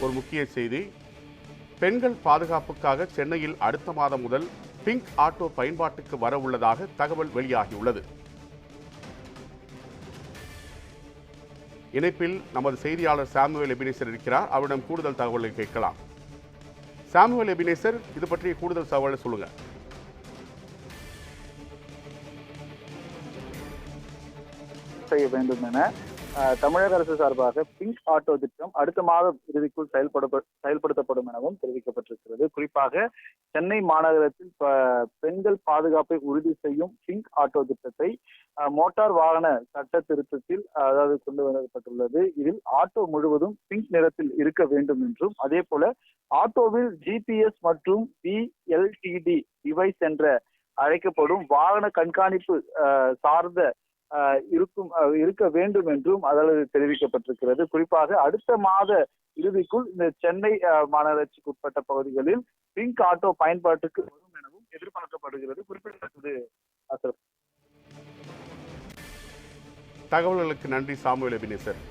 ஒரு முக்கிய செய்தி. பெண்கள் பாதுகாப்புக்காக சென்னையில் அடுத்த மாதம் முதல் பிங்க் ஆட்டோ பயன்பாட்டுக்கு வர உள்ளதாக தகவல் வெளியாகியுள்ளது. இணைப்பில் நமது செய்தியாளர் சாமுவேல் எபினேசர் இருக்கிறார். அவரிடம் கூடுதல் தகவலை கேட்கலாம். சாமுவேல் எபினேசர், இது பற்றிய கூடுதல் தகவலை சொல்லுங்க. செய்ய வேண்டும் என தமிழக அரசு சார்பாக பிங்க் ஆட்டோ திட்டம் அடுத்த மாத இறுதிக்குள் செயல்படுத்தப்படும் எனவும் தெரிவிக்கப்பட்டிருக்கிறது. குறிப்பாக சென்னை மாநகரத்தில் பெண்கள் பாதுகாப்பை உறுதி செய்யும் பிங்க் ஆட்டோ திட்டத்தை மோட்டார் வாகன சட்ட திருத்தத்தில் அதாவது கொண்டு வரப்பட்டுள்ளது. இதில் ஆட்டோ முழுவதும் பிங்க் நிறத்தில் இருக்க வேண்டும் என்றும், அதே போல ஆட்டோவில் GPS மற்றும் VLTD டிவைஸ் என்ற அழைக்கப்படும் வாகன கண்காணிப்பு சார்ந்த இருக்க வேண்டும் என்றும் அதில் தெரிவிக்கப்பட்டிருக்கிறது. குறிப்பாக அடுத்த மாத இறுதிக்குள் இந்த சென்னை மாநகராட்சிக்கு உட்பட்ட பகுதிகளில் பிங்க் ஆட்டோ பயன்பாட்டுக்கு வரும் எனவும் எதிர்பார்க்கப்படுகிறது. குறிப்பிடத்தக்கது. தகவல்களுக்கு நன்றி சாமுவேல் எபினேசர்.